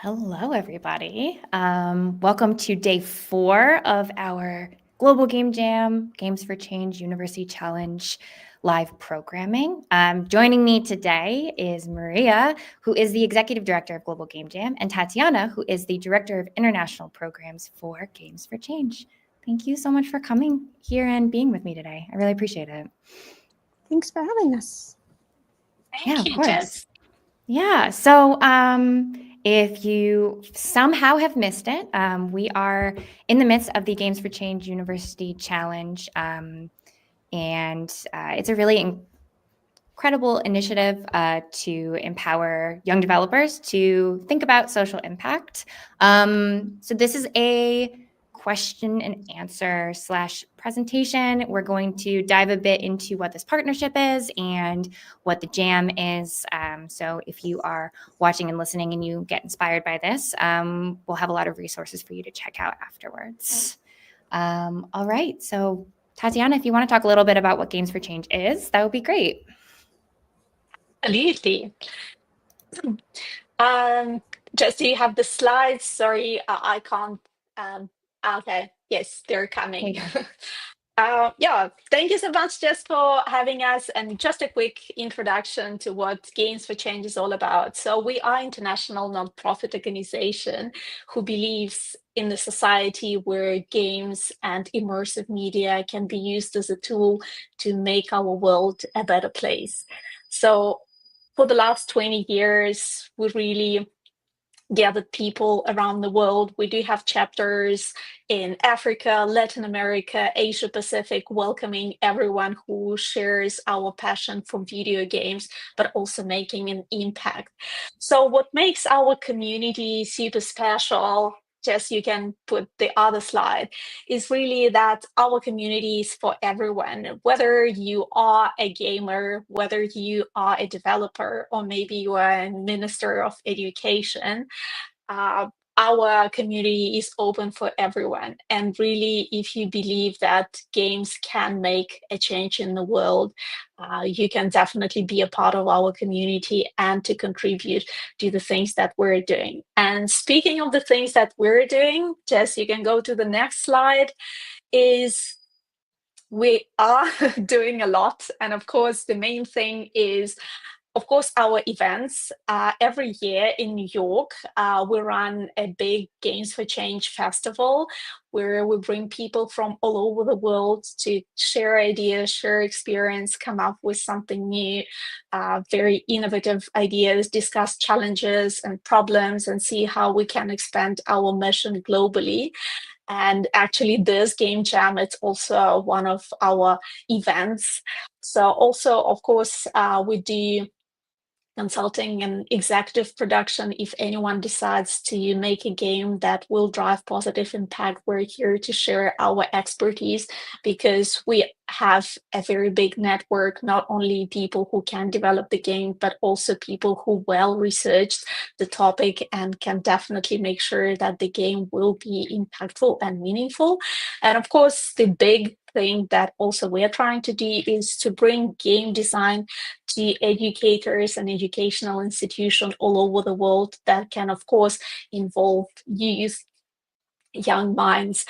Hello, everybody. Welcome to day 4 of our Global Game Jam, Games for Change University Challenge live programming. Joining me today is Maria, who is the Executive Director of Global Game Jam, and Tatiana, who is the Director of International Programs for Games for Change. Thank you so much for coming here and being with me today. I really appreciate it. Thanks for having us. Thank you, Jess. Yeah, so if you somehow have missed it, we are in the midst of the Games for Change University Challenge, and it's a really incredible initiative to empower young developers to think about social impact. So this is a question and answer / presentation. We're going to dive a bit into what this partnership is and what the jam is. So if you are watching and listening and you get inspired by this, we'll have a lot of resources for you to check out afterwards. All right, so Tatiana, if you want to talk a little bit about what Games for Change is, that would be great. Absolutely. Jess, do you have the slides? Sorry, I can't. Okay, yes, they're coming. Yeah, thank you so much, Jess, for having us. And just a quick introduction to what Games for Change is all about. So we are an international nonprofit organization who believes in a society where games and immersive media can be used as a tool to make our world a better place. So for the last 20 years, we really gathered people around the world. We do have chapters in Africa, Latin America, Asia Pacific, welcoming everyone who shares our passion for video games, but also making an impact. So what makes our community super special, Jess, you can put the other slide, is really that our community is for everyone, whether you are a gamer, whether you are a developer, or maybe you are a minister of education. Our community is open for everyone. And really, if you believe that games can make a change in the world, you can definitely be a part of our community and to contribute to the things that we're doing. And speaking of the things that we're doing, Jess, you can go to the next slide, is we are doing a lot. And of course, the main thing is, of course, our events. Every year in New York, we run a big Games for Change festival where we bring people from all over the world to share ideas, share experience, come up with something new, very innovative ideas, discuss challenges and problems, and see how we can expand our mission globally. And actually, this Game Jam, it's also one of our events. So also, of course, we do consulting and executive production. If anyone decides to make a game that will drive positive impact, we're here to share our expertise, because we have a very big network, not only people who can develop the game, but also people who well researched the topic and can definitely make sure that the game will be impactful and meaningful. And of course, the big thing that also we're trying to do is to bring game design to educators and educational institutions all over the world that can, of course, involve youth, young minds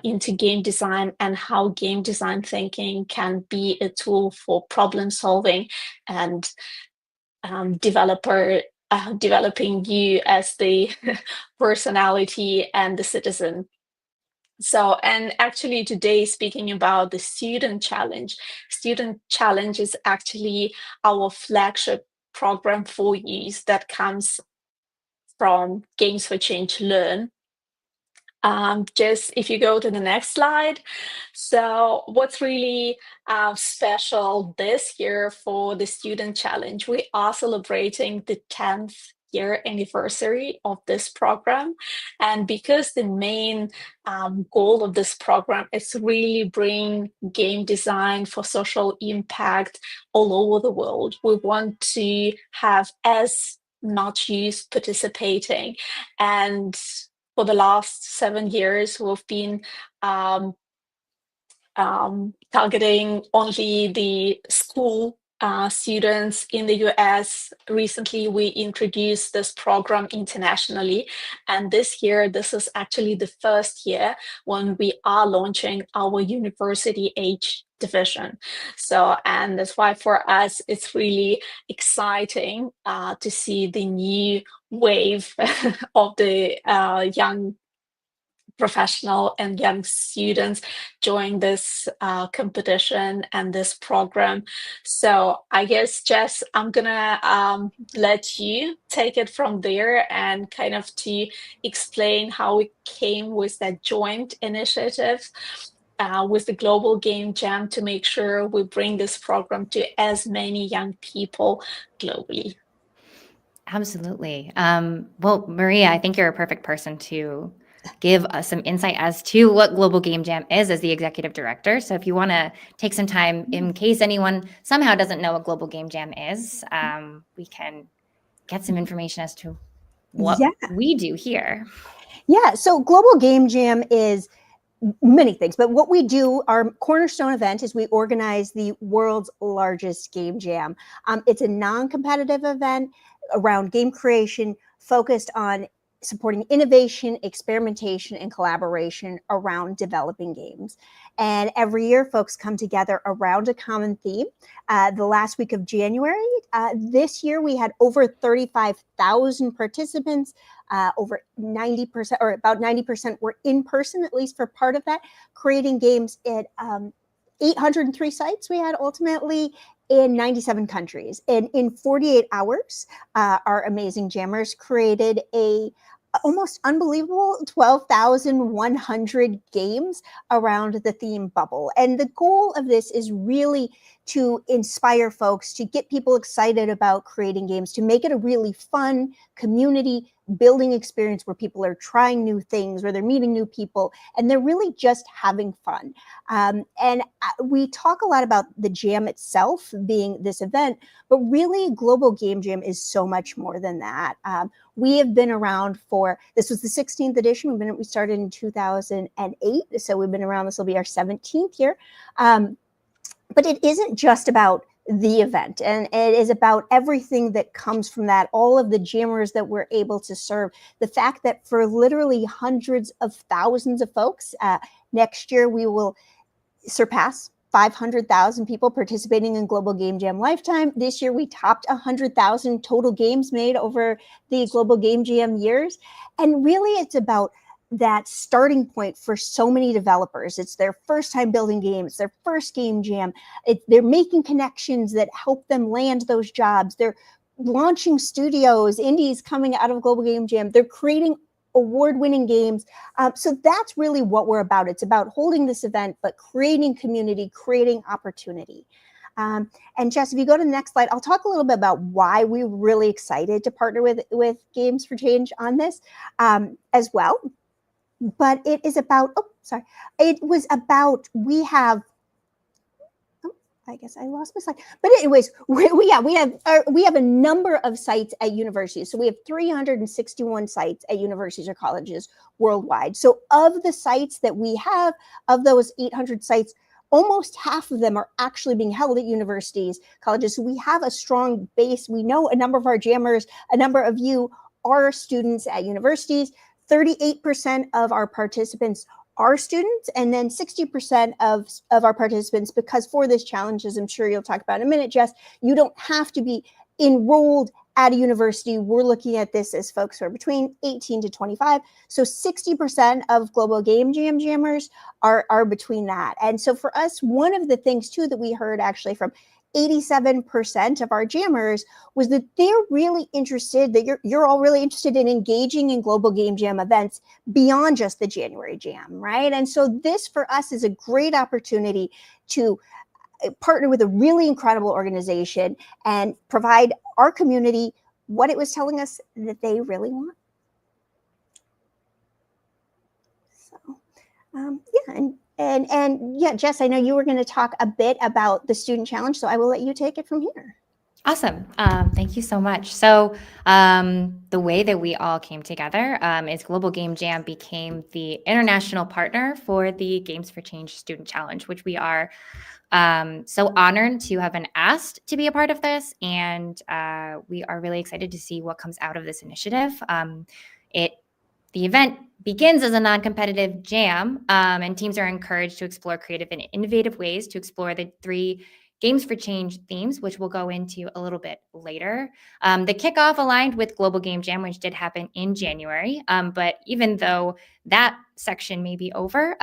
into game design, and how game design thinking can be a tool for problem solving and developing you as the personality and the citizen So, and actually today, speaking about the Student Challenge is actually our flagship program for youth that comes from Games for Change Learn. Just if you go to the next slide. So what's really special this year for the Student Challenge, we are celebrating the 10th year anniversary of this program. And because the main goal of this program is to really bring game design for social impact all over the world, we want to have as much youth participating. And for the last 7 years, we've been targeting only the school students in the US. Recently, we introduced this program internationally. And this year, this is actually the first year when we are launching our university age division. So, and that's why for us, it's really exciting to see the new wave of the young professional and young students join this competition and this program. So I guess, Jess, I'm gonna let you take it from there and kind of to explain how we came with that joint initiative with the Global Game Jam to make sure we bring this program to as many young people globally. Absolutely. Well, Maria, I think you're a perfect person to give us some insight as to what Global Game Jam is as the executive director. So if you want to take some time, in case anyone somehow doesn't know what Global Game Jam is, we can get some information as to what we do here. Yeah, so Global Game Jam is many things, but what we do, our cornerstone event is we organize the world's largest game jam. It's a non-competitive event around game creation focused on supporting innovation, experimentation, and collaboration around developing games. And every year, folks come together around a common theme. The last week of January, this year, we had over 35,000 participants. Over 90% or about 90% were in person, at least for part of that, creating games at 803 sites we had ultimately in 97 countries. And in 48 hours, our amazing jammers created a almost unbelievable 12,100 games around the theme bubble. And the goal of this is really to inspire folks, to get people excited about creating games, to make it a really fun community building experience where people are trying new things, where they're meeting new people, and they're really just having fun. And we talk a lot about the jam itself being this event, but really Global Game Jam is so much more than that. We have been around this was the 16th edition. We started in 2008, so we've been around, this will be our 17th year. But it isn't just about the event, and it is about everything that comes from that, all of the jammers that we're able to serve, the fact that for literally hundreds of thousands of folks, next year we will surpass 500,000 people participating in Global Game Jam lifetime. This year we topped 100,000 total games made over the Global Game Jam years. And really it's about that starting point for so many developers. It's their first time building games, their first game jam. They're making connections that help them land those jobs. They're launching studios, indies coming out of Global Game Jam. They're creating award-winning games. So that's really what we're about. It's about holding this event, but creating community, creating opportunity. And Jess, if you go to the next slide, I'll talk a little bit about why we're really excited to partner with Games for Change on this as well. But it is about, I guess I lost my slide. But anyways, we have a number of sites at universities. So we have 361 sites at universities or colleges worldwide. So of the sites that we have, of those 800 sites, almost half of them are actually being held at universities, colleges. So we have a strong base. We know a number of our jammers, a number of you are students at universities. 38% of our participants are students, and then 60% of our participants, because for this challenge, as I'm sure you'll talk about in a minute, Jess, you don't have to be enrolled at a university, we're looking at this as folks who are between 18 to 25. So 60% of Global Game Jam jammers are between that. And so for us, one of the things too that we heard actually from 87% of our jammers was that they're really interested, that you're all really interested in engaging in Global Game Jam events beyond just the January Jam, right? And so this for us is a great opportunity to partner with a really incredible organization and provide our community what it was telling us that they really want. So, yeah, and yeah, Jess, I know you were going to talk a bit about the student challenge, so I will let you take it from here. Awesome. Thank you so much. So the way that we all came together is Global Game Jam became the international partner for the Games for Change Student Challenge, which we are so honored to have been asked to be a part of this. And we are really excited to see what comes out of this initiative. The event begins as a non-competitive jam, and teams are encouraged to explore creative and innovative ways to explore the 3 Games for Change themes, which we'll go into a little bit later. The kickoff aligned with Global Game Jam, which did happen in January. But even though that section may be over,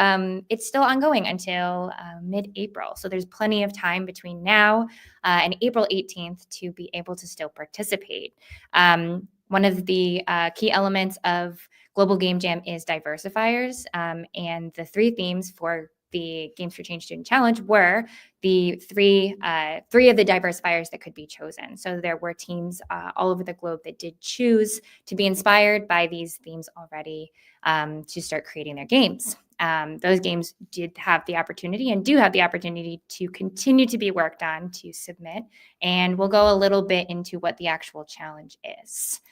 it's still ongoing until mid-April. So there's plenty of time between now and April 18th to be able to still participate. One of the key elements of Global Game Jam is diversifiers, and the 3 themes for the Games for Change Student Challenge were the three of the diversifiers that could be chosen. So there were teams all over the globe that did choose to be inspired by these themes already to start creating their games. Those games did have the opportunity and do have the opportunity to continue to be worked on to submit, and we'll go a little bit into what the actual challenge is.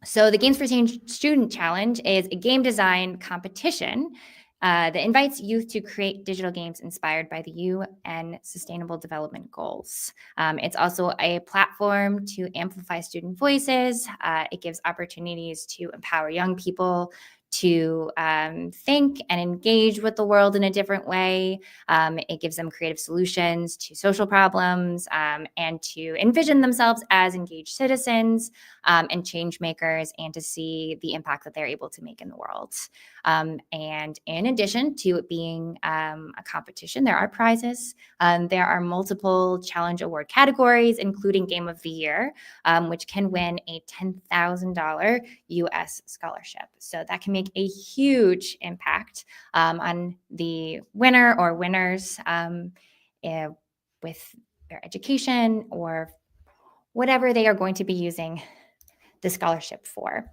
So the Games for Change Student Challenge is a game design competition that invites youth to create digital games inspired by the UN Sustainable Development Goals. It's also a platform to amplify student voices. It gives opportunities to empower young people to think and engage with the world in a different way. It gives them creative solutions to social problems and to envision themselves as engaged citizens and change makers, and to see the impact that they're able to make in the world. And in addition to it being a competition, there are prizes. There are multiple challenge award categories, including Game of the Year, which can win a $10,000 U.S. scholarship. So that can make a huge impact on the winner or winners with their education or whatever they are going to be using the scholarship for.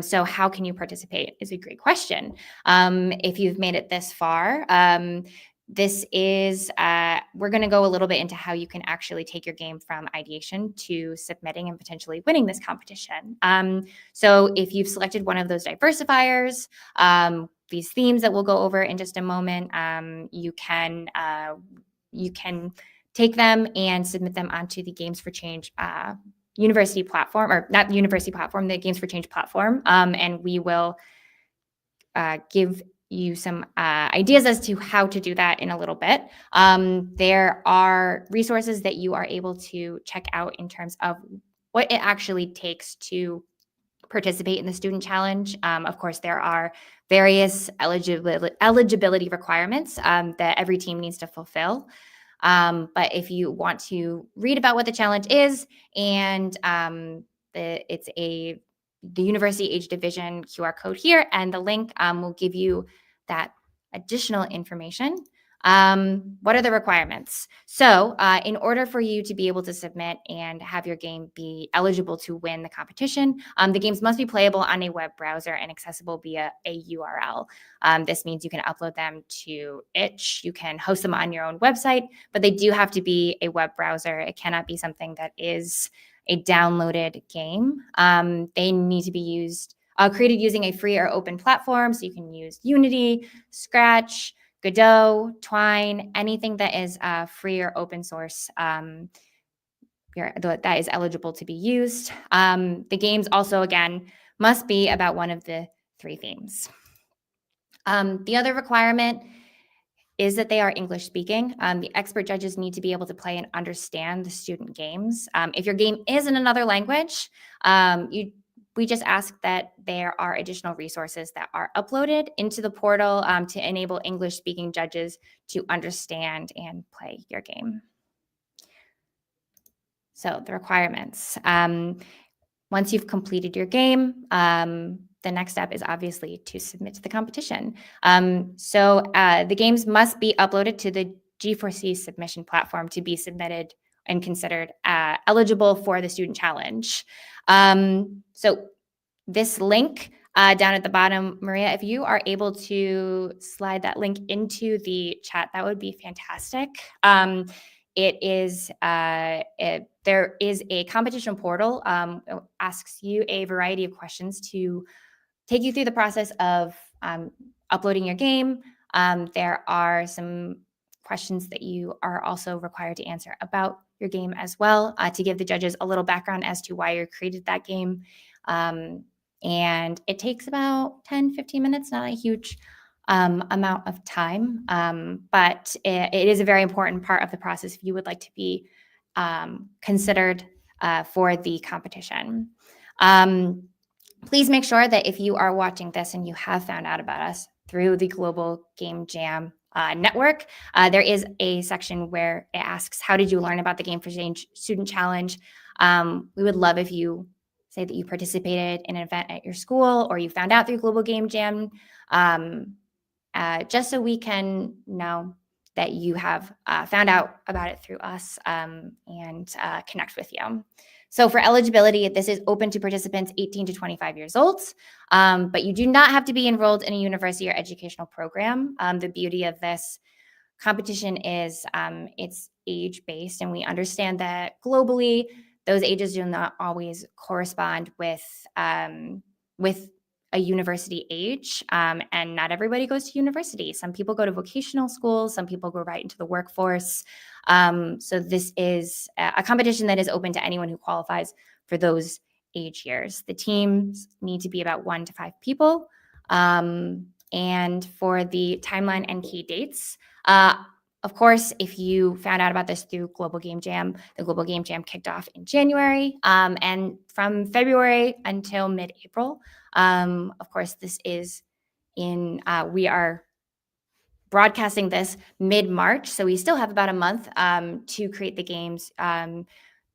So how can you participate is a great question. If you've made it this far, this is, we're going to go a little bit into how you can actually take your game from ideation to submitting and potentially winning this competition. So if you've selected one of those diversifiers, these themes that we'll go over in just a moment, you can take them and submit them onto the Games for Change university platform, or not university platform, the Games for Change platform. And we will give you some ideas as to how to do that in a little bit. There are resources that you are able to check out in terms of what it actually takes to participate in the student challenge. Of course, there are various eligibility requirements that every team needs to fulfill. But if you want to read about what the challenge is, and it's the University Age Division QR code here, and the link will give you that additional information. What are the requirements? So in order for you to be able to submit and have your game be eligible to win the competition, the games must be playable on a web browser and accessible via a URL. This means you can upload them to itch, you can host them on your own website, but they do have to be a web browser. It cannot be something that is a downloaded game. They need to be created using a free or open platform. So you can use Unity, Scratch, Godot, Twine, anything that is free or open source that is eligible to be used. The games also, again, must be about one of the 3 themes. The other requirement is that they are English speaking. The expert judges need to be able to play and understand the student games. If your game is in another language, we just ask that there are additional resources that are uploaded into the portal to enable English speaking judges to understand and play your game. So the requirements. Once you've completed your game, the next step is obviously to submit to the competition. So the games must be uploaded to the G4C submission platform to be submitted and considered eligible for the student challenge. So this link down at the bottom, Maria, if you are able to slide that link into the chat, that would be fantastic. It is there is a competition portal. It asks you a variety of questions to take you through the process of uploading your game. There are some questions that you are also required to answer about your game as well, to give the judges a little background as to why you created that game. And it takes about 10-15 minutes, not a huge amount of time, but it is a very important part of the process if you would like to be considered for the competition. Please make sure that if you are watching this and you have found out about us through the Global Game Jam network, there is a section where it asks, how did you learn about the Game for Change Student Challenge? We would love if you say that you participated in an event at your school or you found out through Global Game Jam, just so we can know that you have found out about it through us and connect with you. So for eligibility, this is open to participants 18 to 25 years old, but you do not have to be enrolled in a university or educational program. The beauty of this competition is it's age-based, and we understand that globally, those ages do not always correspond with a university age, and not everybody goes to university. Some people go to vocational schools, some people go right into the workforce. So this is a competition that is open to anyone who qualifies for those age years. The teams need to be about 1 to 5 people. And for the timeline and key dates, of course, if you found out about this through Global Game Jam, the Global Game Jam kicked off in January, and from February until mid-April. Of course, this is we are broadcasting this mid-March, so we still have about a month to create the games.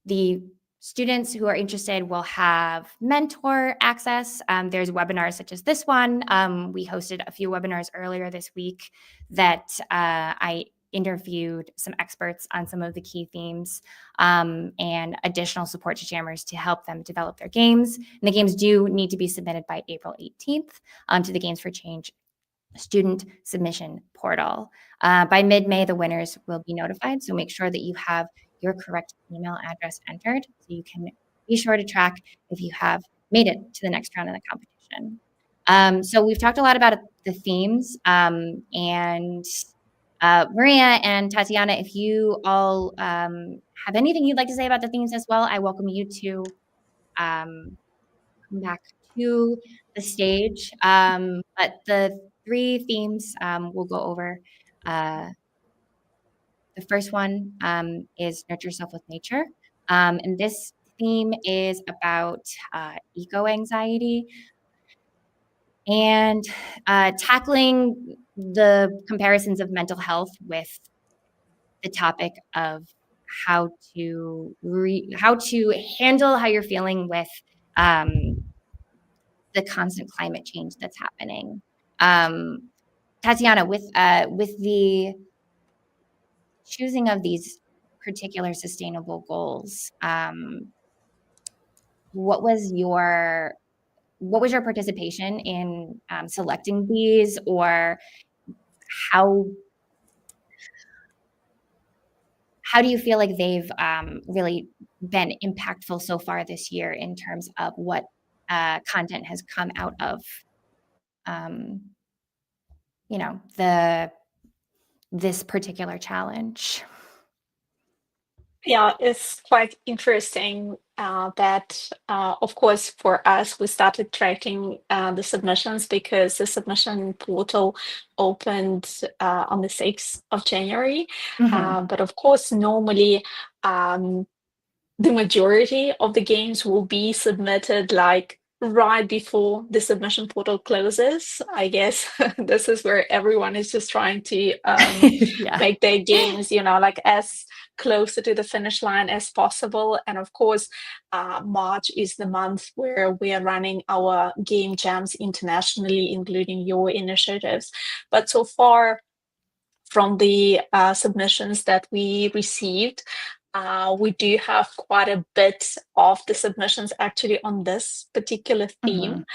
The students who are interested will have mentor access. There's webinars such as this one. We hosted a few webinars earlier this week that I interviewed some experts on some of the key themes and additional support to jammers to help them develop their games. And the games do need to be submitted by April 18th to the Games for Change student submission portal. By mid-May, the winners will be notified. So make sure that you have your correct email address entered so you can be sure to track if you have made it to the next round of the competition. So we've talked a lot about the themes, and Maria and Tatiana, if you all have anything you'd like to say about the themes as well, I welcome you to come back to the stage. But the 3 themes we'll go over. The first one is Nurture Yourself with Nature. And this theme is about eco-anxiety and tackling the comparisons of mental health with the topic of how to handle how you're feeling with the constant climate change that's happening. Tatiana, with the choosing of these particular sustainable goals, what was your participation in selecting these, or how do you feel like they've really been impactful so far this year in terms of what content has come out of this particular challenge? Yeah, it's quite interesting that, of course, for us, we started tracking the submissions because the submission portal opened on the 6th of January. But of course, normally, the majority of the games will be submitted like right before the submission portal closes. I guess this is where everyone is just trying to Yeah. make their games, like as closer to the finish line as possible. And of course, March is the month where we are running our game jams internationally, including your initiatives. But so far, from the submissions that we received, we do have quite a bit of the submissions actually on this particular theme.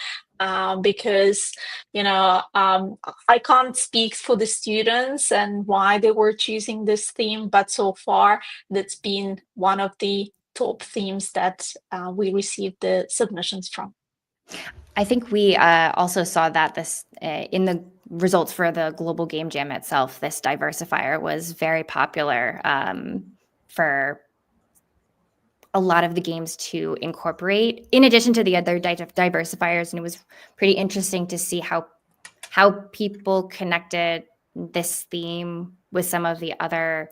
Because I can't speak for the students and why they were choosing this theme, but so far that's been one of the top themes that we received the submissions from. I think we also saw that this in the results for the Global Game Jam itself. This diversifier was very popular for a lot of the games to incorporate, in addition to the other diversifiers. And it was pretty interesting to see how people connected this theme with some of the other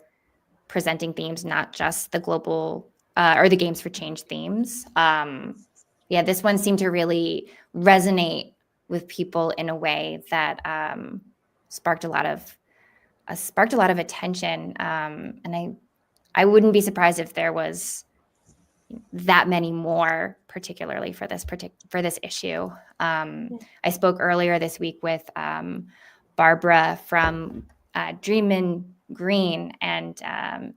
presenting themes, not just the global or the Games for Change themes. Yeah, this one seemed to really resonate with people in a way that sparked a lot of attention. And I wouldn't be surprised if there was that many more, particularly for this issue. I spoke earlier this week with Barbara from Dreamin' Green, and I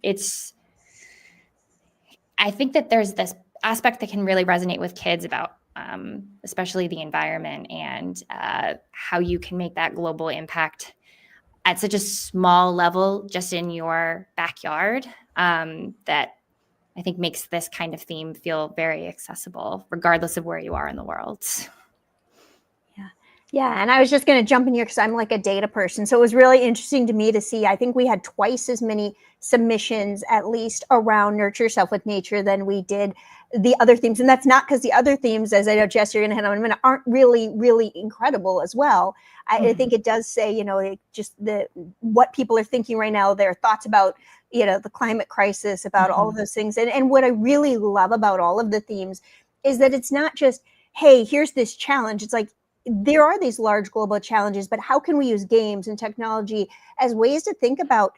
think that there's this aspect that can really resonate with kids about especially the environment and how you can make that global impact at such a small level just in your backyard, that I think makes this kind of theme feel very accessible regardless of where you are in the world. Yeah, and I was just going to jump in here because I'm like a data person. So it was really interesting to me to see, I think we had twice as many submissions, at least around Nurture Yourself with Nature, than we did the other themes. And that's not because the other themes, as I know, Jess, you're going to hit on in a minute, aren't really, really incredible as well. I think it does say, just what people are thinking right now, their thoughts about, the climate crisis, about all of those things. And what I really love about all of the themes is that it's not just, hey, here's this challenge. It's like, there are these large global challenges, but how can we use games and technology as ways to think about,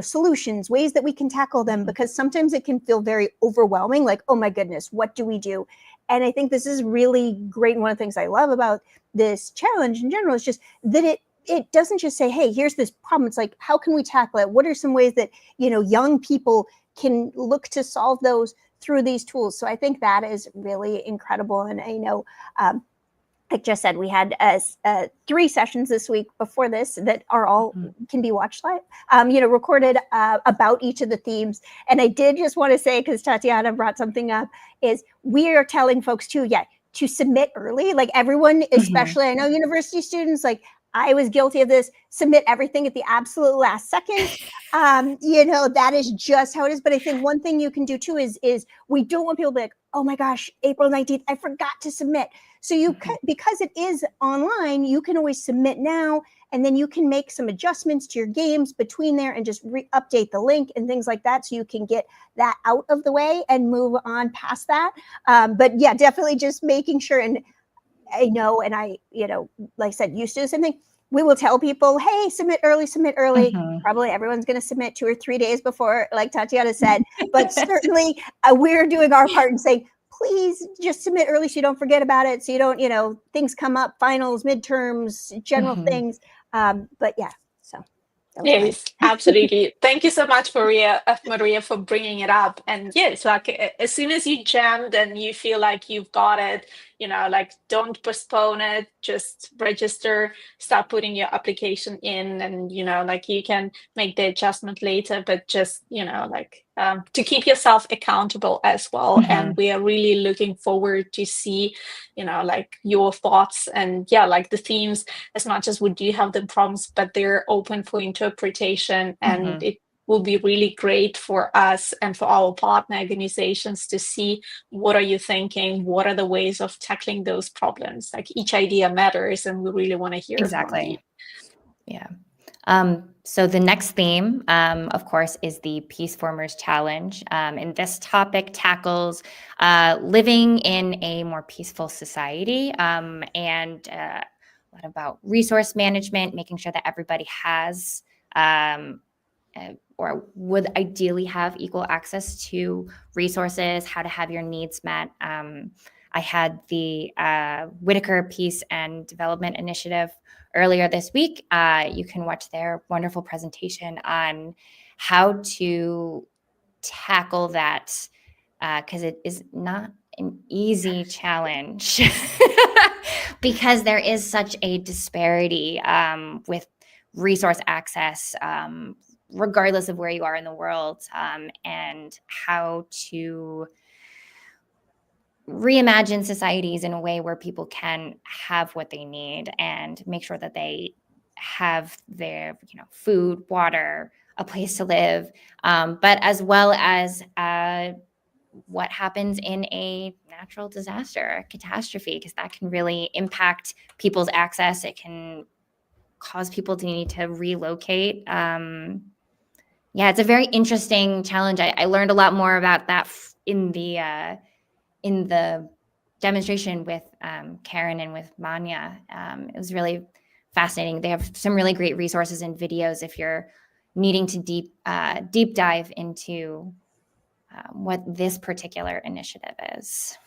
solutions, ways that we can tackle them? Because sometimes it can feel very overwhelming, like, oh my goodness, what do we do? And I think this is really great. And one of the things I love about this challenge in general is just that it doesn't just say, hey, here's this problem. It's like, how can we tackle it? What are some ways that, young people can look to solve those through these tools? So I think that is really incredible. And I know, like Jess said, we had 3 sessions this week before this that are all can be watched live, recorded about each of the themes. And I did just want to say, because Tatiana brought something up, is we are telling folks too, to submit early. Like everyone, especially I know university students, like I was guilty of this, submit everything at the absolute last second. That is just how it is. But I think one thing you can do too is we don't want people to be like, oh my gosh, April 19th, I forgot to submit. So you can, because it is online, you can always submit now, and then you can make some adjustments to your games between there and just update the link and things like that. So you can get that out of the way and move on past that. But yeah, definitely just making sure. And I know, and I, like I said, used to do the same thing. We will tell people, hey, submit early. Probably everyone's going to submit 2 or 3 days before, like Tatiana said, but certainly we're doing our part and saying, please just submit early so you don't forget about it. So you don't, things come up, finals, midterms, general things. But yeah, so. Yes, absolutely. Thank you so much, Maria, for bringing it up. And yes, like as soon as you jammed and you feel like you've got it, don't postpone it. Just register, start putting your application in, and you can make the adjustment later. But just to keep yourself accountable as well. And we are really looking forward to see, your thoughts and the themes. As much as we do have the prompts, but they're open for interpretation, and it will be really great for us and for our partner organizations to see what are you thinking, what are the ways of tackling those problems. Like each idea matters, and we really want to hear from you. Yeah. So the next theme, of course, is the Peaceformers Challenge. And this topic tackles living in a more peaceful society, and a lot about resource management, making sure that everybody has or would ideally have equal access to resources, how to have your needs met. I had the Whitaker Peace and Development Initiative earlier this week. You can watch their wonderful presentation on how to tackle that, because it is not an easy challenge because there is such a disparity with resource access, regardless of where you are in the world, and how to reimagine societies in a way where people can have what they need and make sure that they have their, food, water, a place to live, but as well as what happens in a natural disaster, a catastrophe, because that can really impact people's access. It can cause people to need to relocate. It's a very interesting challenge. I learned a lot more about that in the demonstration with Karen and with Manya. It was really fascinating. They have some really great resources and videos if you're needing to deep dive into what this particular initiative is.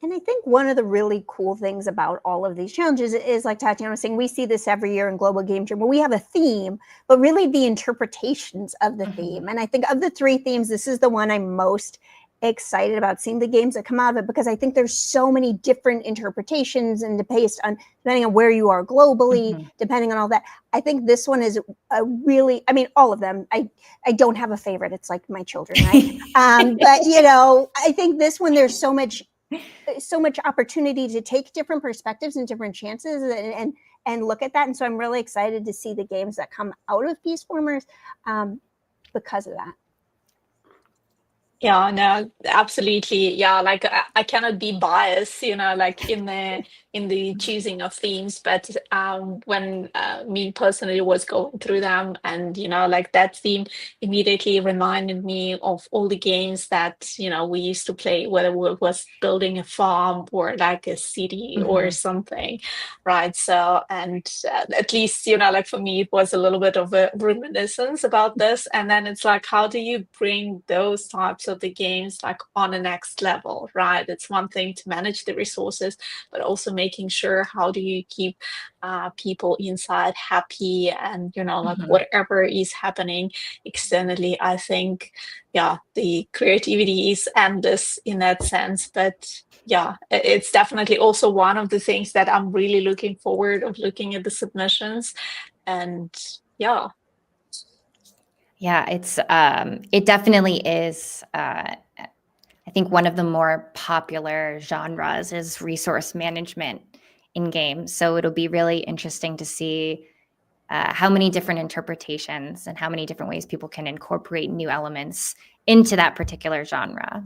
And I think one of the really cool things about all of these challenges is, like Tatiana was saying, we see this every year in Global Game Jam, where we have a theme, but really the interpretations of the theme. And I think of the three themes, this is the one I'm most excited about, seeing the games that come out of it, because I think there's so many different interpretations, and depending on where you are globally, depending on all that. I think this one is a really, all of them. I don't have a favorite. It's like my children, right? But I think this one, there's so much opportunity to take different perspectives and different chances and look at that. And so I'm really excited to see the games that come out of Peaceformers because of that. Yeah, no, absolutely. Yeah, like I cannot be biased, like in the choosing of themes, but when me personally was going through them, and like that theme immediately reminded me of all the games that we used to play, whether it was building a farm or like a city or something, right? So, and at least like for me, it was a little bit of a reminiscence about this, and then it's like, how do you bring those types of the games like on a next level, right? It's one thing to manage the resources, but also making sure, how do you keep people inside happy, and like whatever is happening externally. I think the creativity is endless in that sense, but it's definitely also one of the things that I'm really looking forward of looking at the submissions. And it's it definitely is. I think one of the more popular genres is resource management in games. So it'll be really interesting to see how many different interpretations and how many different ways people can incorporate new elements into that particular genre.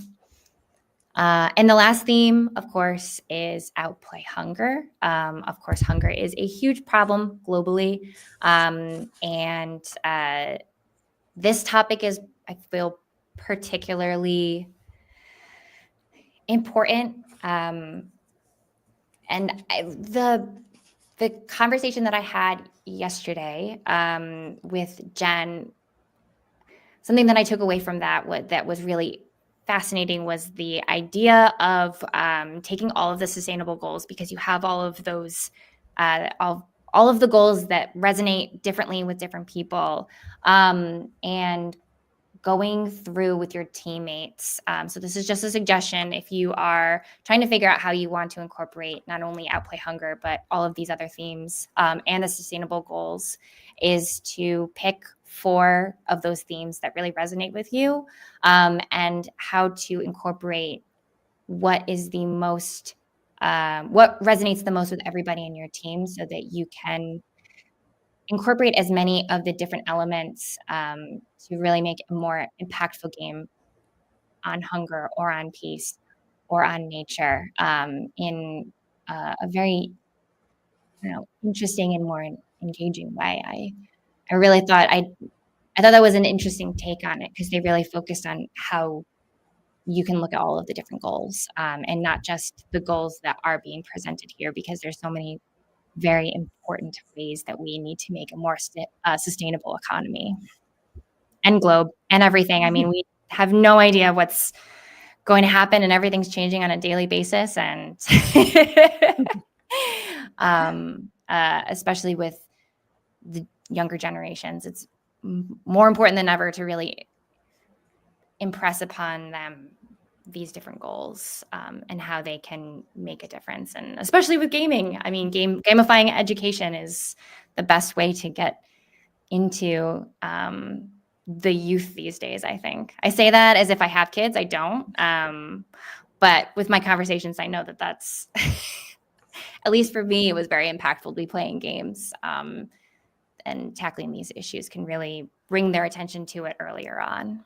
And the last theme, of course, is Outplay Hunger. Of course, hunger is a huge problem globally. And this topic is, I feel, particularly important. And the conversation that I had yesterday with Jen, something that I took away from that was really fascinating was the idea of taking all of the sustainable goals, because you have all of those, all of the goals that resonate differently with different people, and going through with your teammates. So this is just a suggestion if you are trying to figure out how you want to incorporate not only Outplay Hunger, but all of these other themes and the sustainable goals, is to pick 4 of those themes that really resonate with you, and how to incorporate what is the most, what resonates the most with everybody in your team, so that you can incorporate as many of the different elements to really make a more impactful game on hunger or on peace or on nature in a very interesting and more engaging way. I really thought I thought that was an interesting take on it, because they really focused on how you can look at all of the different goals and not just the goals that are being presented here, because there's so many very important ways that we need to make a more sustainable economy and globe and everything. I mean, we have no idea what's going to happen, and everything's changing on a daily basis. And especially with the younger generations, it's more important than ever to really impress upon them these different goals and how they can make a difference. And especially with gaming, I mean, gamifying education is the best way to get into the youth these days, I think. I say that as if I have kids. I don't. But with my conversations, I know that that's, at least for me, it was very impactful to be playing games. And tackling these issues can really bring their attention to it earlier on.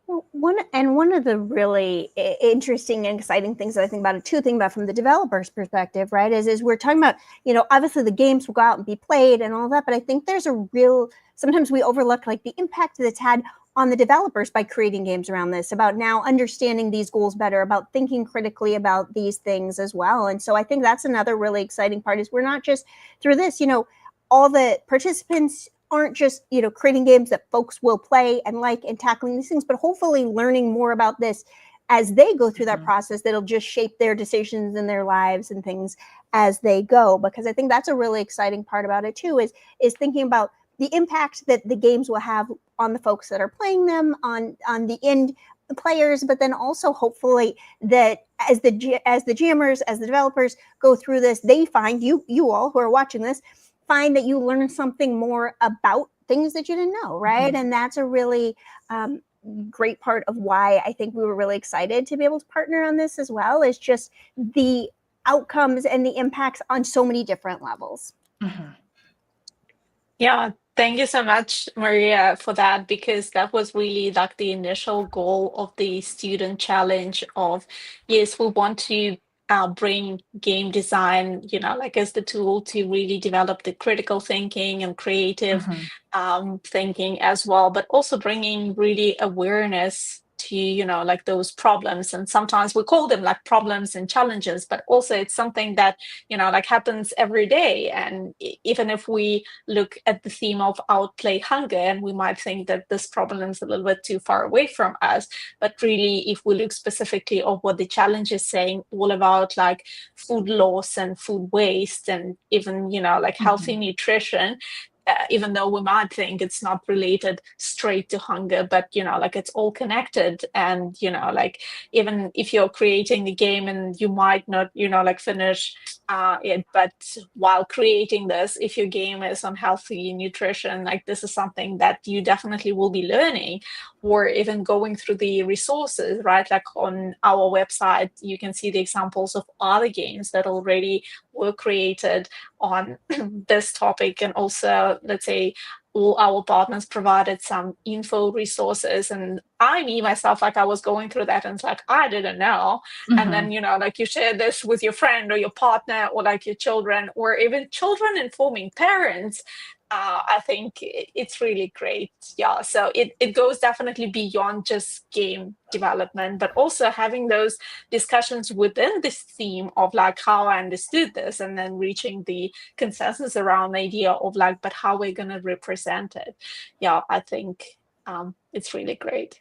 Well, one of the really interesting and exciting things that I think about it too, from the developer's perspective, right, is we're talking about, obviously the games will go out and be played and all that, but I think there's sometimes we overlook like the impact that's had on the developers by creating games around this, about now understanding these goals better, about thinking critically about these things as well. And so I think that's another really exciting part, is we're not just through this, all the participants aren't just, creating games that folks will play and like and tackling these things, but hopefully learning more about this as they go through that process, that'll just shape their decisions in their lives and things as they go. Because I think that's a really exciting part about it too, is thinking about the impact that the games will have on the folks that are playing them, on the end players, but then also hopefully that as the GMers, as the developers go through this, they find you all who are watching this, find that you learn something more about things that you didn't know, right? And that's a really great part of why I think we were really excited to be able to partner on this as well, is just the outcomes and the impacts on so many different levels. Yeah, thank you so much, Maria, for that, because that was really like the initial goal of the student challenge of, yes, we want to bring game design, like as the tool to really develop the critical thinking and creative thinking as well, but also bringing really awareness to, like those problems. And sometimes we call them like problems and challenges, but also it's something that, like happens every day. And even if we look at the theme of Outplay Hunger, and we might think that this problem is a little bit too far away from us, but really if we look specifically of what the challenge is saying, all about like food loss and food waste, and even, like healthy nutrition, even though we might think it's not related straight to hunger, but like it's all connected. And like even if you're creating the game and you might not like finish it, but while creating this, if your game is on healthy nutrition, like this is something that you definitely will be learning, or even going through the resources, right? Like on our website you can see the examples of other games that already were created on this topic. And also, let's say, all our partners provided some info resources, and myself, like I was going through that and it's like I didn't know. And then like you share this with your friend or your partner, or like your children, or even children informing parents. I think it's really great. Yeah, so it goes definitely beyond just game development, but also having those discussions within this theme of like how I understood this, and then reaching the consensus around the idea of like, but how we're going to represent it. Yeah, I think it's really great.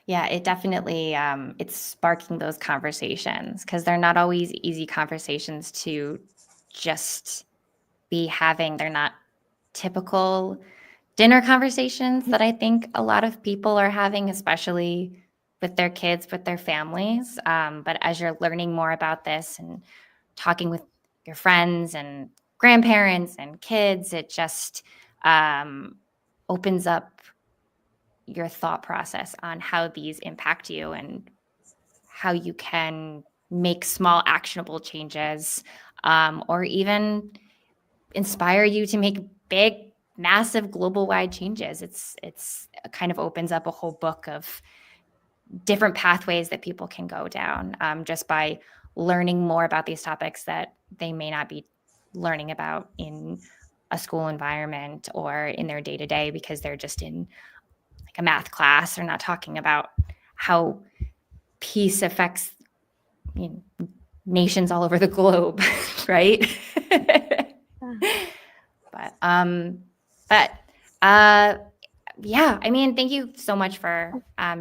Yeah, it definitely, it's sparking those conversations, because they're not always easy conversations to just be having. They're not typical dinner conversations that I think a lot of people are having, especially with their kids, with their families. But as you're learning more about this and talking with your friends and grandparents and kids, it just opens up your thought process on how these impact you and how you can make small actionable changes, or even inspire you to make big, massive, global-wide changes. It kind of opens up a whole book of different pathways that people can go down, just by learning more about these topics that they may not be learning about in a school environment or in their day-to-day, because they're just in like a math class. They're not talking about how peace affects, nations all over the globe, right? Yeah, I mean, thank you so much for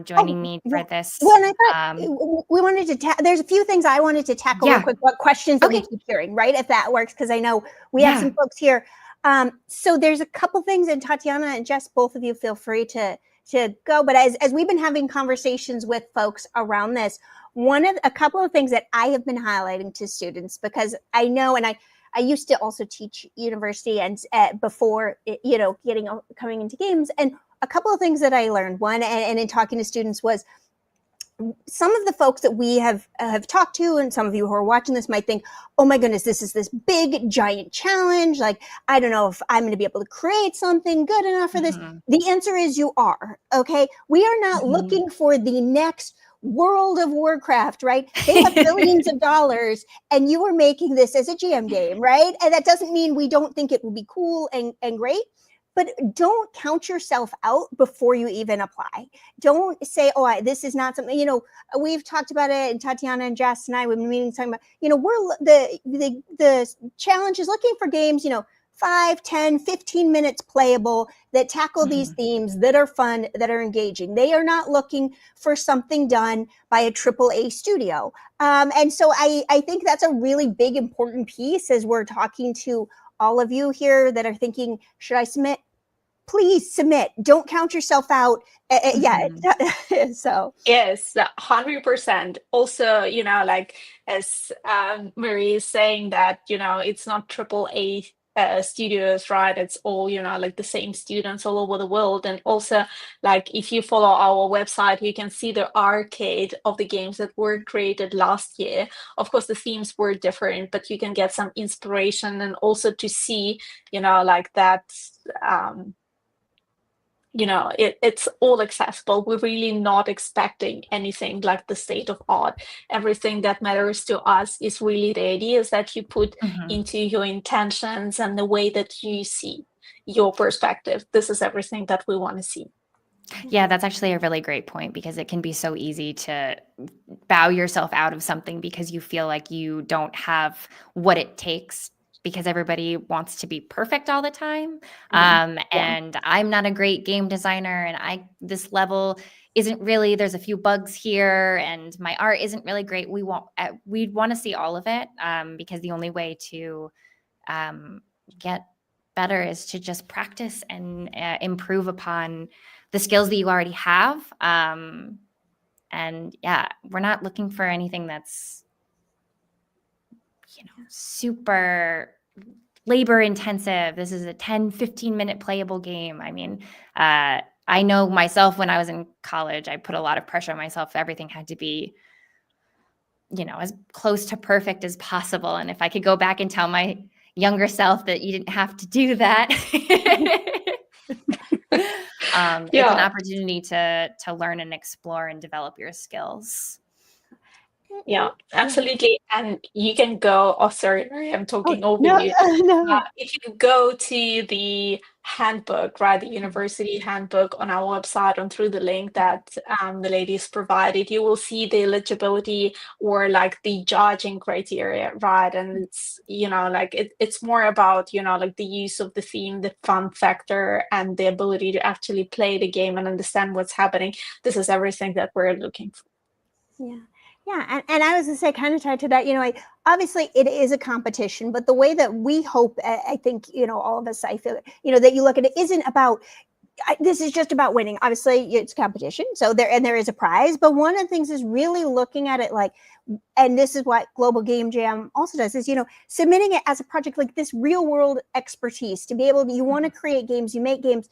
joining me for this. Well, and I thought we wanted to there's a few things I wanted to tackle real quick. What questions that we keep hearing, right? If that works, because I know we have some folks here. So there's a couple things, and Tatiana and Jess, both of you feel free to go. But as we've been having conversations with folks around this, a couple of things that I have been highlighting to students, because I know, and I used to also teach university and before, coming into games, and a couple of things that I learned. One, and in talking to students, was some of the folks that we have talked to, and some of you who are watching this might think, oh my goodness, this is this big giant challenge. Like, I don't know if I'm going to be able to create something good enough for this. The answer is you are. Okay. We are not looking for the next World of Warcraft, right? They have billions of dollars, and you are making this as a GM game, right? And that doesn't mean we don't think it will be cool and great. But don't count yourself out before you even apply. Don't say, oh, this is not something, we've talked about it, and Tatiana and Jess and I, we've been meeting, talking about, we're the challenge is looking for games, 5, 10, 15 minutes playable that tackle these themes, that are fun, that are engaging. They are not looking for something done by a AAA studio. And so I think that's a really big, important piece as we're talking to all of you here that are thinking, should I submit? Please submit. Don't count yourself out. So yes, 100%. Also, like as Marie is saying, that it's not AAA studios, right? It's all like the same students all over the world. And also, like, if you follow our website, you can see the arcade of the games that were created last year. Of course, the themes were different, but you can get some inspiration, and also to see like that it's all accessible. We're really not expecting anything like the state of art. Everything that matters to us is really the ideas that you put into your intentions and the way that you see your perspective. This is everything that we want to see. Yeah, that's actually a really great point, because it can be so easy to bow yourself out of something because you feel like you don't have what it takes, because everybody wants to be perfect all the time. And I'm not a great game designer, and this level isn't really, there's a few bugs here, and my art isn't really great. We'd want to see all of it, because the only way to get better is to just practice and improve upon the skills that you already have. And yeah, we're not looking for anything that's super labor intensive. This is a 10, 15-minute playable game. I mean, I know myself, when I was in college, I put a lot of pressure on myself. Everything had to be, as close to perfect as possible. And if I could go back and tell my younger self that you didn't have to do that, it's an opportunity to learn and explore and develop your skills. Yeah, absolutely. And you can go, sorry, I'm talking over you. No. If you go to the handbook, right, the university handbook on our website, and through the link that the ladies provided, you will see the eligibility, or like the judging criteria, right? And it's, like it's more about, like the use of the theme, the fun factor, and the ability to actually play the game and understand what's happening. This is everything that we're looking for. Yeah. Yeah, and I was going to say, kind of tied to that, obviously it is a competition, but the way that we hope, I think, all of us, I feel, that you look at it isn't about, this is just about winning. Obviously, it's competition, so there is a prize, but one of the things is really looking at it like, and this is what Global Game Jam also does, is, submitting it as a project, like this real world expertise, to be able to, you want to create games, you make games,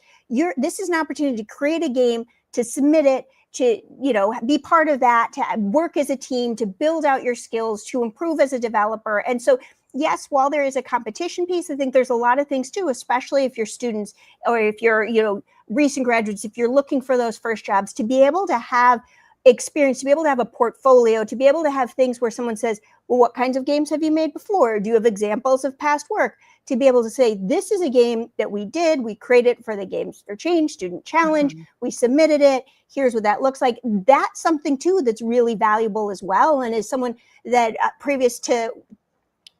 this is an opportunity to create a game, to submit it, be part of that, to work as a team, to build out your skills, to improve as a developer. And so, yes, while there is a competition piece, I think there's a lot of things too, especially if you're students or if you're, recent graduates, if you're looking for those first jobs, to be able to have experience, to be able to have a portfolio, to be able to have things where someone says, well, what kinds of games have you made before? Do you have examples of past work? To be able to say, this is a game that we did, we created for the Games for Change Student Challenge, we submitted it, here's what that looks like. That's something too that's really valuable as well. And as someone that previous to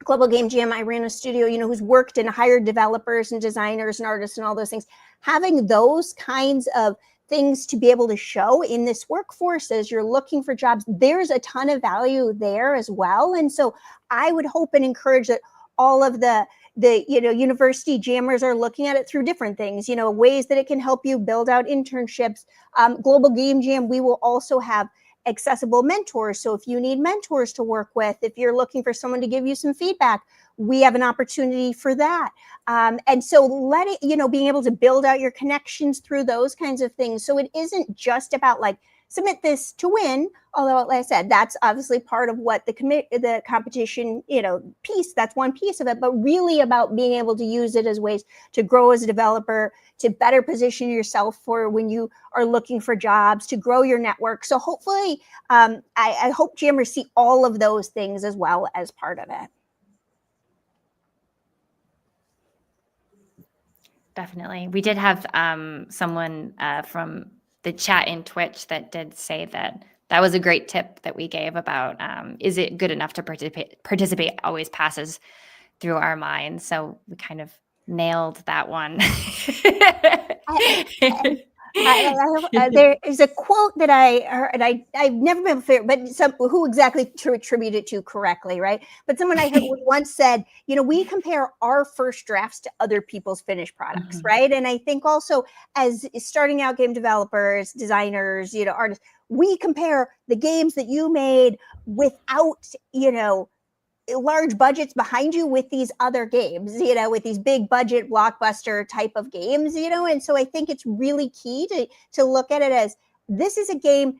Global Game Jam, I ran a studio, who's worked and hired developers and designers and artists and all those things. Having those kinds of things to be able to show in this workforce as you're looking for jobs, there's a ton of value there as well. And so I would hope and encourage that all of the university jammers are looking at it through different things, ways that it can help you build out internships. Global Game Jam, we will also have accessible mentors. So if you need mentors to work with, if you're looking for someone to give you some feedback, we have an opportunity for that. And so being able to build out your connections through those kinds of things. So it isn't just about like, submit this to win. Although, like I said, that's obviously part of what the competition, piece, that's one piece of it, but really about being able to use it as ways to grow as a developer, to better position yourself for when you are looking for jobs, to grow your network. So hopefully, I hope jammers see all of those things as well as part of it. Definitely. We did have someone from the chat in Twitch that did say that was a great tip that we gave about is it good enough to participate always passes through our minds. So we kind of nailed that one. There is a quote that I heard, and I've never been clear, but who exactly to attribute it to correctly, right? But someone I heard once said, we compare our first drafts to other people's finished products, right? And I think also as starting out game developers, designers, artists, we compare the games that you made without, large budgets behind you with these other games, with these big budget blockbuster type of games, and so I think it's really key to look at it as this is a game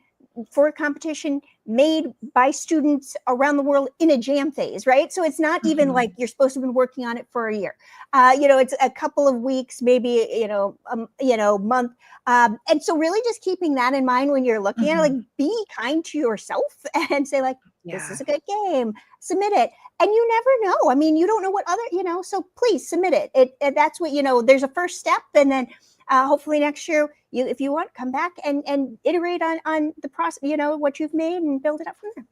for a competition made by students around the world in a jam phase, right? So it's not even like you're supposed to have been working on it for a year. It's a couple of weeks, maybe, month. And so really just keeping that in mind when you're looking at it, like be kind to yourself and say like, this is a good game, submit it. And you never know. I mean, you don't know what other, so please submit it. That's what, there's a first step. And then hopefully next year, if you want, come back and iterate on the process, what you've made and build it up from there.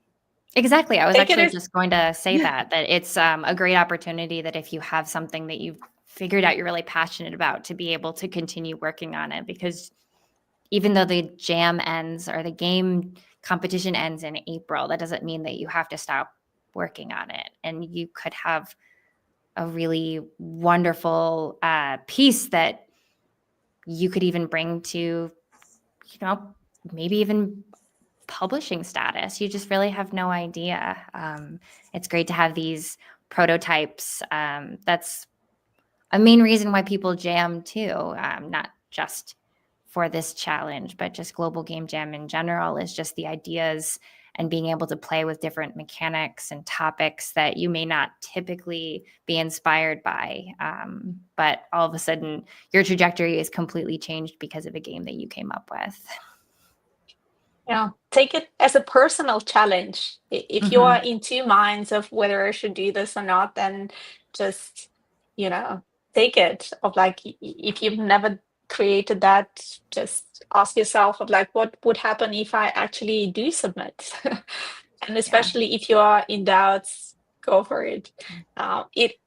Exactly. I was actually just going to say that it's a great opportunity that if you have something that you've figured out you're really passionate about, to be able to continue working on it, because even though the jam ends or the game competition ends in April, that doesn't mean that you have to stop working on it. And you could have a really wonderful piece that you could even bring to, maybe even publishing status. You just really have no idea. It's great to have these prototypes. That's a main reason why people jam too, not just for this challenge, but just Global Game Jam in general, is just the ideas and being able to play with different mechanics and topics that you may not typically be inspired by. But all of a sudden, your trajectory is completely changed because of a game that you came up with. Yeah, take it as a personal challenge. If you are in two minds of whether I should do this or not, then just, take it. Of like, if you've never created that, just ask yourself of like, what would happen if I actually do submit? And especially if you are in doubts, go for it.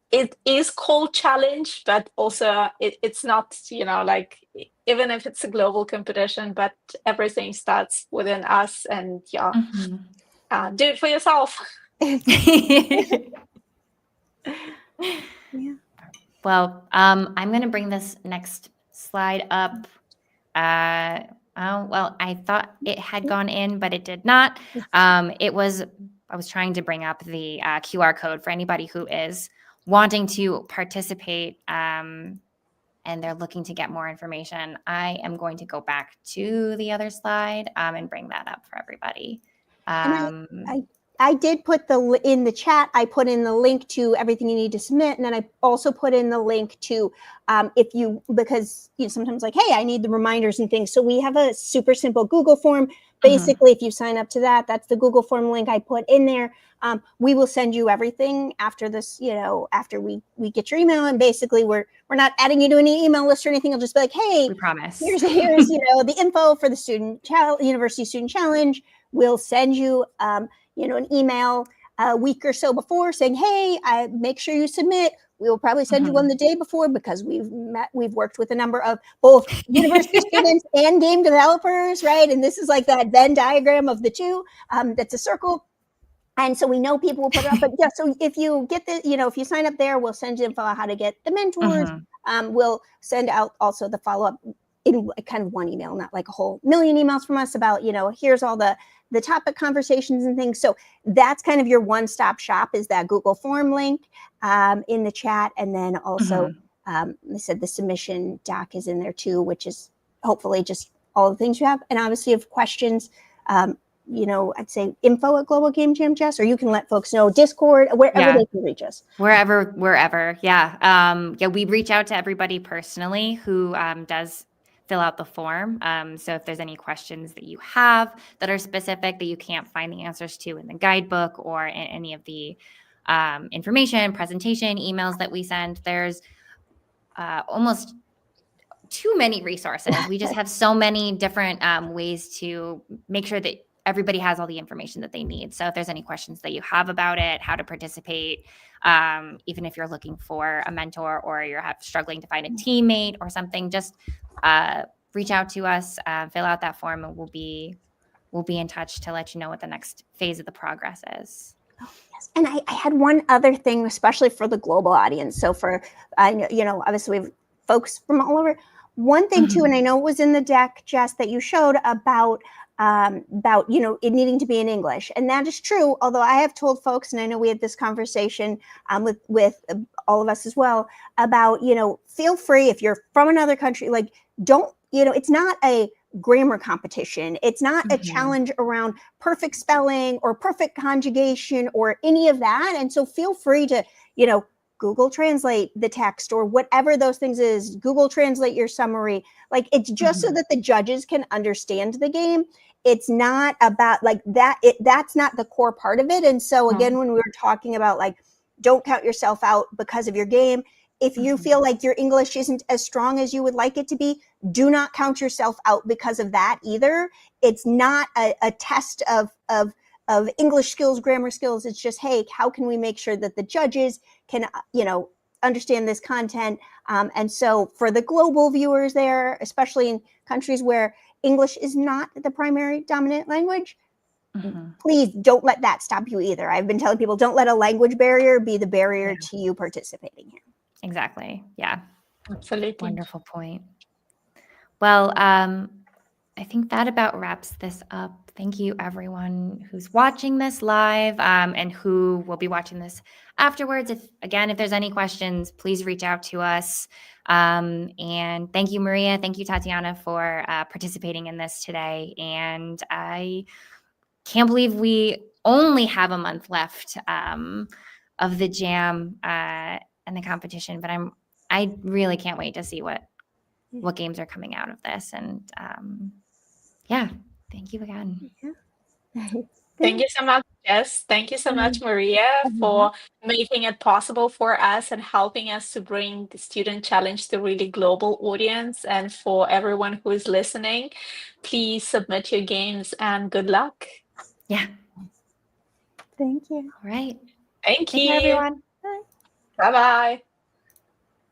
It is called challenge, but also it's not, like, even if it's a global competition, but everything starts within us, and do it for yourself. Well, I'm going to bring this next slide up. I thought it had gone in, but it did not. I was trying to bring up the QR code for anybody who is wanting to participate and and they're looking to get more information, I am going to go back to the other slide and bring that up for everybody. I did put in the chat, I put in the link to everything you need to submit. And then I also put in the link to because sometimes like, hey, I need the reminders and things. So we have a super simple Google form. Basically, if you sign up to that, that's the Google form link I put in there. We will send you everything after this, after we get your email. And basically we're not adding you to any email list or anything. I'll just be like, hey, we promise. Here's the info for the University Student Challenge. We'll send you an email a week or so before saying, hey, make sure you submit. We will probably send you one the day before because we've worked with a number of both university students and game developers, right? And this is like that Venn diagram of the two. That's a circle. And so we know people will put it up. But yeah, so if you get if you sign up there, we'll send you info on how to get the mentors. We'll send out also the follow-up in kind of one email, not like a whole million emails from us about, here's all the topic conversations and things. So that's kind of your one-stop shop, is that Google form link in the chat. And then also, I said the submission doc is in there too, which is hopefully just all the things you have. And obviously, if questions, I'd say info at Global Game Jam, Jess, or you can let folks know, Discord, wherever they can reach us. Wherever. Yeah. We reach out to everybody personally who does fill out the form. So if there's any questions that you have that are specific that you can't find the answers to in the guidebook or in any of the information, presentation, emails that we send, there's almost too many resources. We just have so many different ways to make sure that everybody has all the information that they need. So if there's any questions that you have about it, how to participate, even if you're looking for a mentor or you're struggling to find a teammate or something, just reach out to us, fill out that form, and we'll be in touch to let you know what the next phase of the progress is. Oh, yes. And I had one other thing, especially for the global audience. So obviously we have folks from all over. One thing too, and I know it was in the deck, Jess, that you showed about it needing to be in English, and that is true. Although I have told folks, and I know we had this conversation with all of us as well, about feel free if you're from another country, like don't it's not a grammar competition. It's not a challenge around perfect spelling or perfect conjugation or any of that. And so feel free to Google Translate the text or whatever those things is. Google Translate your summary. Like, it's just so that the judges can understand the game. It's not about like that. That's not the core part of it. And so again, when we were talking about like, don't count yourself out because of your game. If you feel like your English isn't as strong as you would like it to be, do not count yourself out because of that either. It's not a test of English skills, grammar skills. It's just, hey, how can we make sure that the judges can, understand this content? And so for the global viewers there, especially in countries where English is not the primary dominant language, please don't let that stop you either. I've been telling people, don't let a language barrier be the barrier to you participating here. Exactly. Yeah. Absolutely. Wonderful point. Well, I think that about wraps this up. Thank you, everyone who's watching this live and who will be watching this afterwards. If there's any questions, please reach out to us. And thank you, Maria. Thank you, Tatiana, for participating in this today. And I can't believe we only have a month left of the jam and the competition, but I really can't wait to see what games are coming out of this. And thank you again. Thank you so much, Jess. Thank you so much, Maria, for making it possible for us and helping us to bring the Student Challenge to really global audience. And for everyone who is listening, please submit your games and good luck. Yeah. Thank you. All right. Thank you, everyone. Bye-bye.